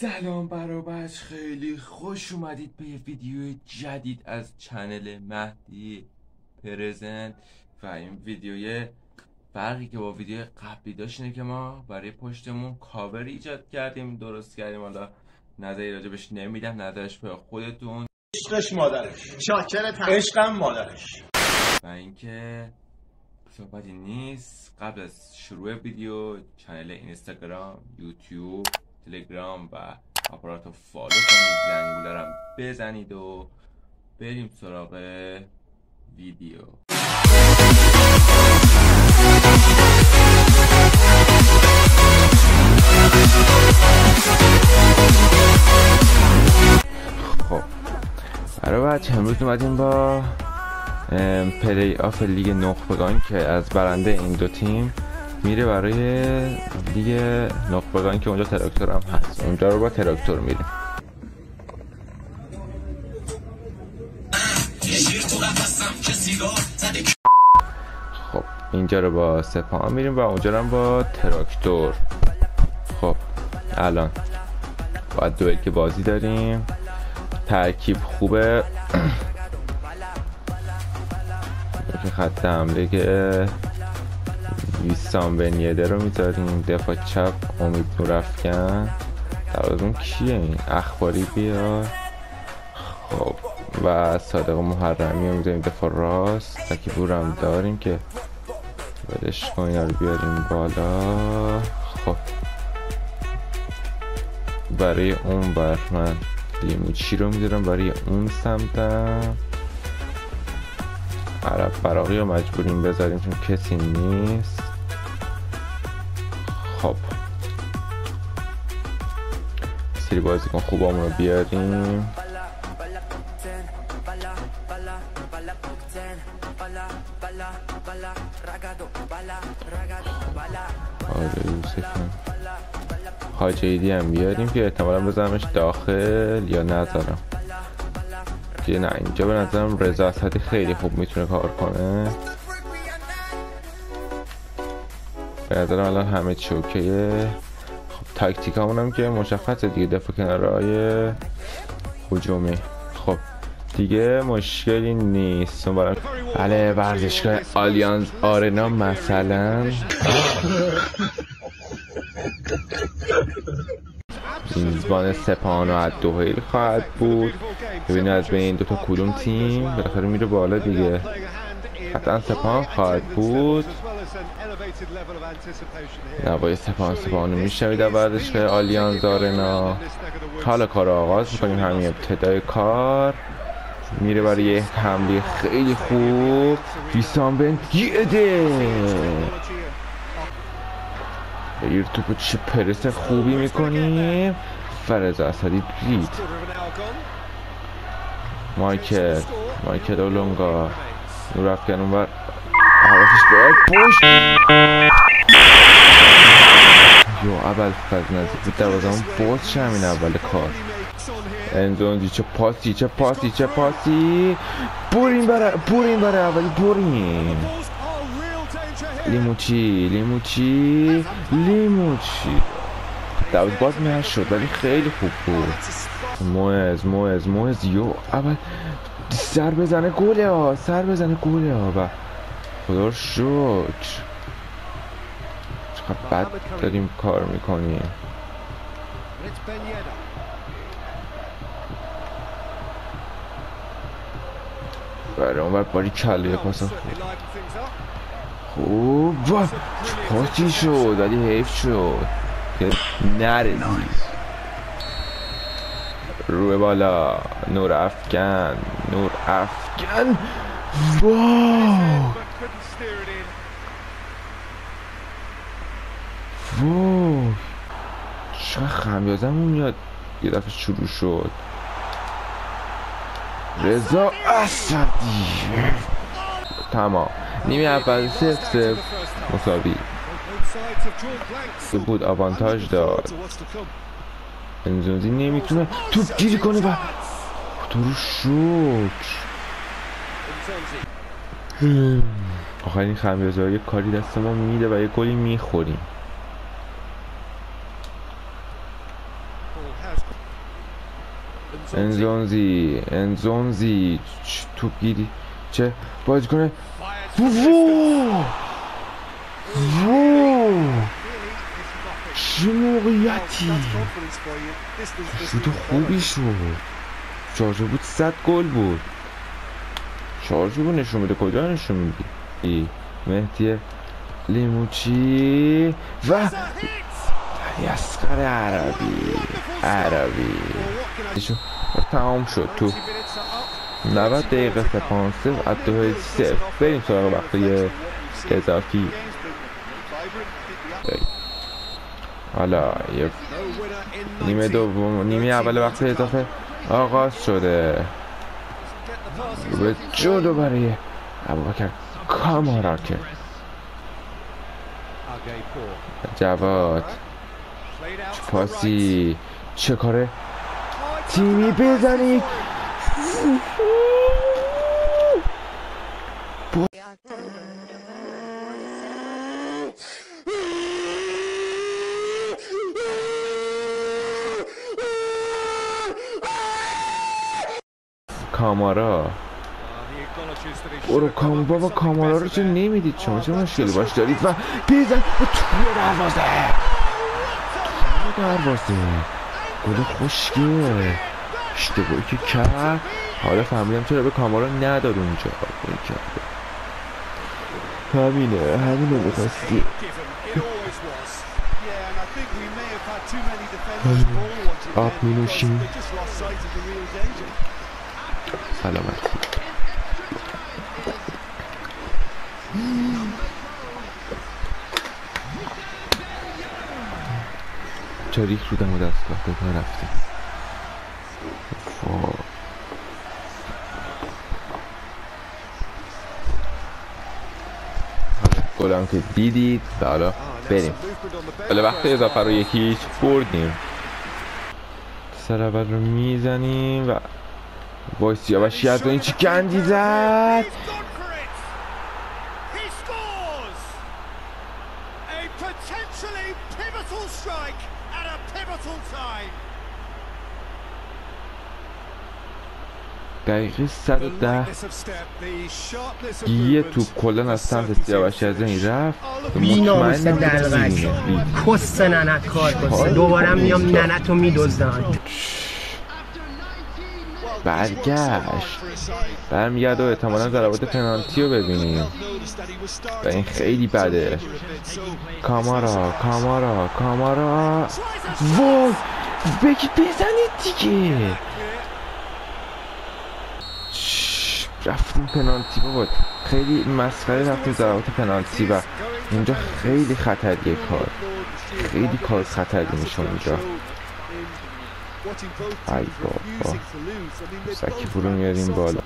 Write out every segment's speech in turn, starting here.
سلام برابچ، خیلی خوش اومدید به یه ویدیو جدید از چنل مهدی پرزنت. و این ویدیوی فرقی که با ویدیو قبلی داشت اینه که ما برای پشتمون کاور ایجاد کردیم، درست کردیم. حالا نظری راجبش نمیدم، نظرش به خودتون. عشقش مادرش، شاکرت، عشقم مادرش. و اینکه صحبتی نیست، قبل از شروع ویدیو چنل اینستاگرام، یوتیوب، تلگرام و آپارات رو فالو کنید، زنگوله رو بزنید و بریم سراغ ویدیو. خب برای بچه امروز اومدیم با پلی آف لیگ نخبگان که از برنده این دو تیم میره برای لیگ نخبگان که اونجا تراکتور هم هست. اونجا رو با تراکتور میره. خب اینجا رو با سپاه میریم و اونجا رو هم با تراکتور. خب الان باید دوئل که بازی داریم، ترکیب خوبه که خط حمله که ویسام بنیده رو میذاریم، دفاع چپ امید نورافکن، دروازه‌بان کیه این اخباری بیا. خب و صادق محرمی رو میذاریم دفاع راست. تکیبور هم داریم که بدش کن، اینا رو بیاریم بالا. خب برای اون بر من لیموچی رو میذارم برای اون سمتم. عرب فراقی رو مجبوریم بذاریم چون کسی نیست. خب سری بازیکن خوبامون رو بیاریم. حاج ایدی هم بیاریم که احتمالا بذارمش داخل یا نذارم که نه، اینجا به نظرم رضا اسدی خیلی خوب میتونه کار کنه. به نظرم الان همه چی اوکیه. خب تاکتیک همون هم که مشخصه دیگه، دفاع کنارهای هجومی. خب دیگه مشکلی نیست. بله ورزشگاه آلیانز آرنا مثلا میزبان سپاهان و الدوحیل خواهد بود. ببینید از بین این دوتا کدوم تیم بالاخره میره بالا دیگه. قطعا سپاهان خواهد بود. نوای سپاهان رو میشنوید در ورزشگاه آلیانز آرنا. حالا کار رو آغاز میکنیم. همین ابتدای کار میره برای یه حمله خیلی خوب. ویسام بنیده بگیر توپو، چه پرس خوبی میکنیم. فرز اسدی دید مایکل اولونگا نورافکن اونور حواسش باید پشت یا اول فاز نزدیک بود دروازه‌بان باز شه همین اول کار. انزونزی چه پاسی بریم برای اولی بریم. لیموچی داود باز میهش شد ولی خیلی خوب بود. موز یو اول سر بزنه گله ها و خدا رو شکر. چقدر بد داریم کار میکنیم. برای اون بر باری کله پاسا خوب پاسی شد ولی حیف شد که نرسید. روی بالا نور افکن واو چقدر خمیازمون میاد. یه دفعه شروع شد. رضا اسدی تمام. نیمه اول 0-0 مساوی بود. آوانتاژ داد. انزونزی نمیتونه توپ گیری کنه و خدا رو شکر. آخرین خمیازه یه کاری دست ما میده و یه گلی میخوریم. انزونزی توپ گیری چه بازی کنه. وو چه موقعیتی، شوت خوبی شد. شارژه بود 100 گل بود. شارژه بود نشون میده. کجا نشون میدی؟ مهدی لیموچی و یسقر عربی تمام شد. تو 90 دقیقه سپانسه ادوهای 0. بریم سراغ وقتی اضافی. حالا نیمه دوم، نیمه اول وقت اضافه آغاز شده. به جلو برای ابوبکر کامارا که جواد پاسی چه کاره تیمی بزنی. کامارا برو بابا کامارا رو چه نمیدید شما؟ چه مشکلی باش دارید؟ و بیزن توی دروازه گل خوشگه. اشتباهی که کرد. حالا فهمیدم چرا به کامارا نداد اونجا. همینه میخواستی. آب مینوشیم. سلامتی. چریک رو دم و دستگاه بگاه رفتیم. گلم که دیدید. حالا بریم. حالا وقت اضافه رو 1-0 بردیم. سر اول رو میزنیم و وایسیا و شیعت این چی گندی زد. دقیقه 110 یه توپ کلن از سمت سیاوشی از این رفت. بیناموس دلغک کس ننت کار کسه. دوباره میام ننتو میدوزدن. برمیگرد و احتمالا ضربات پنالتی رو ببینیم و این خیلی بده. کامارا وای بگی بزنید دیگه. رفتیم پنالتی بابا. خیلی مسخره رفتیم ضربات پنالتی و اینجا خیلی خطریه. خیلی کار خطری میشه اونجا. ای بابا سکی فرو میاریم بالا.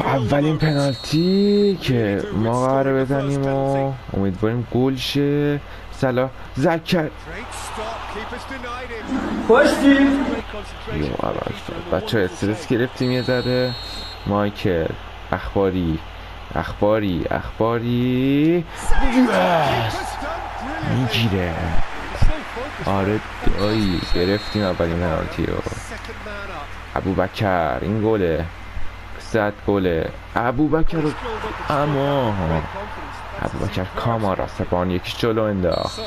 اولین پنالتی که ما قراره بزنیم و امیدواریم گل شه. سلا زکر بچه ها استرس گرفتیم یه ذره. مایکل اخباری میگیره. آره دایی گرفتیم اولین پنالتی رو. ابوبکر این گله. 100 گله ابوبکر رو. اما ابوبکر کامارا سپان یکیش جلو انداخت.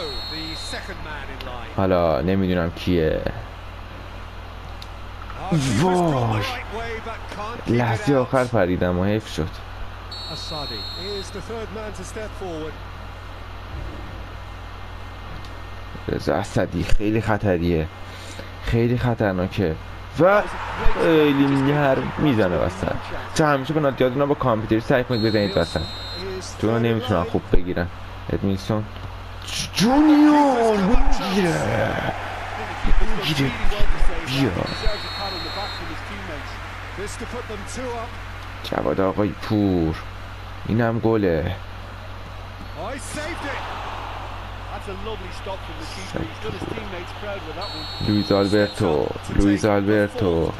حالا نمیدونم کیه. وای لحظه آخر پریدم و حیف شد. رضا اسدی خیلی خطریه. خیلی خطرناکه و خیلی میزنه وسط. چه همیشه پنالتیات اینا با کامپیوتری سعی کنید بزنید وسط. تو نمیتونن خوب بگیرن. ادمیلسون جونیور میگیره بیا. جواد آقای پور اینم گله. لویز آلبرتو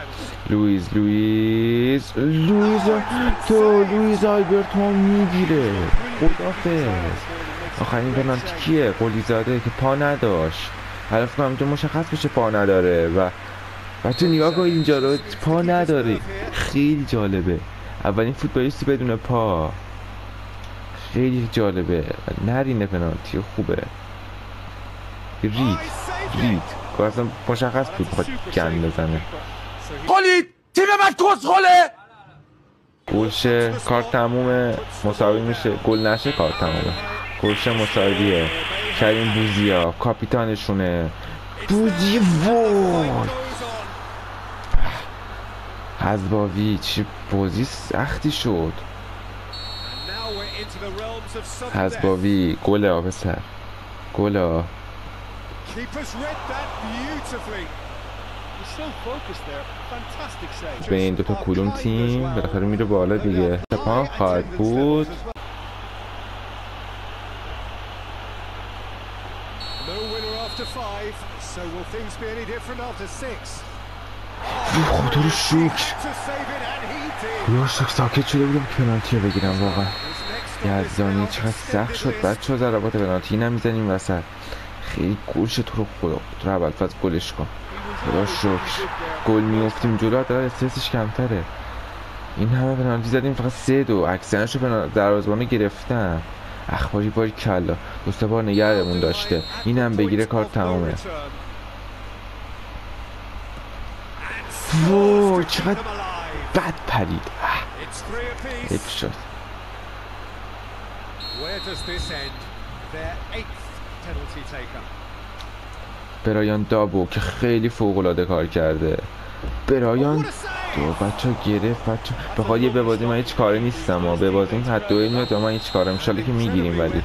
میگیره. خدافظ. آخرین پنالتی کیه؟ قلیزاده که پا نداشت. حالا فکر کنم اینجا مشخص بشه پا نداره و بچه نگاه کن اینجا رو، پا نداره. خیلی جالبه اولین فوتبالیستی بدون پا، خیلی جالبه. نرینه پنالتی خوبه. رید اصلا مشخص بود بخواد گند بزنه. قولی تیم من کسخله. گل شه کار تمومه، مساوی میشه. گل نشه کار تمومه. گل شه مساویه. کریم بوزیا کاپیتانشونه. بوزی وای حزباوی چه بازی سختی شد. حزباوی گل ها پسر، گل ها. به این دوتا کدوم تیم بالاخره میره بالا دیگه. سپاه خواهد بود. خدا رو شکر، یا شکر ساکت شده بودم که پنالتی رو بگیرم. واقعا یزدانی چقدر سخت شد بچه ها ضربات پنالتی نمیزنیم وسط. خیلی گل شد. تو رو خدا تو رو اول فاز گلش کن. خدا شکر گل میافتیم جلو، حداقل استرسش کمتره. این همه پنالتی زدیم فقط 3-2 اکثرش رو دروازه‌بانو گرفتن. اخباری باری کلا دو بار نگهمون داشته. اینم بگیره کار تمومه. وای چقدر بد پرید. حیف شد. برایان دابو که خیلی فوق‌العاده کار کرده. برایان دو بچه گرفت. بچه بخواد یه ببازیم من هیچ کاری نیستم و ببازیم حد دوی میاد و من هیچ کارم انشالله که میگیریم. ولی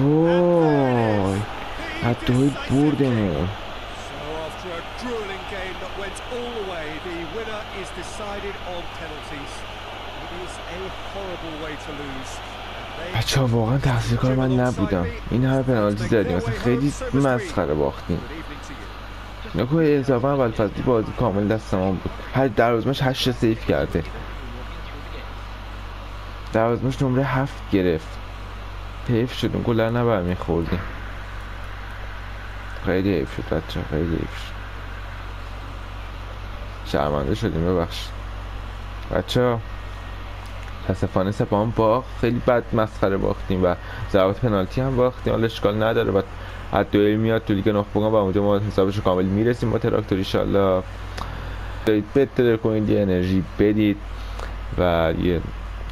وای حد دوی بردمون. بچه ها واقعا تقصیر کار من نبودم. این همه پنالتی زدیم مثلا خیلی مسخره باختیم. نکوه اضافه اول فصلی بازی کامل دست ما بود. هر دروازه‌بانش 8 سیف کرده. دروازه‌بانش نمره 7 گرفت. حیف شد اون گل نبر میخوردیم. خیلی حیف شد بچه، خیلی حیف شد. شرمنده شدیم ببخشید بچه ها. متاسفانه سپاهان باخت. خیلی بد مسخره باختیم و ضربات پنالتی هم باختیم. حالا اشکال نداره و از دوئل میاد تو لیگ نخبگان و اونجا ما حسابش کامل میرسیم با تراکتور. ان شاءالله بهتر کنید، یه انرژی بدید و یه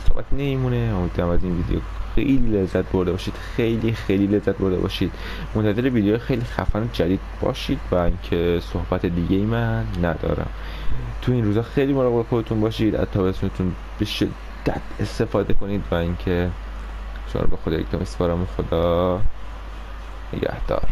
صحبت نمیمونه. امیدوارم از این ویدیو خیلی لذت برده باشید، خیلی لذت برده باشید. منتظر ویدیو خیلی خفن جدید باشید و اینکه صحبت دیگه ای من ندارم. تو این روزا خیلی مراقب خودتون باشید، از تابستونتون به شدت استفاده کنید و اینکه شما رو به خدا یکتا میسپارم. خدا نگهدار.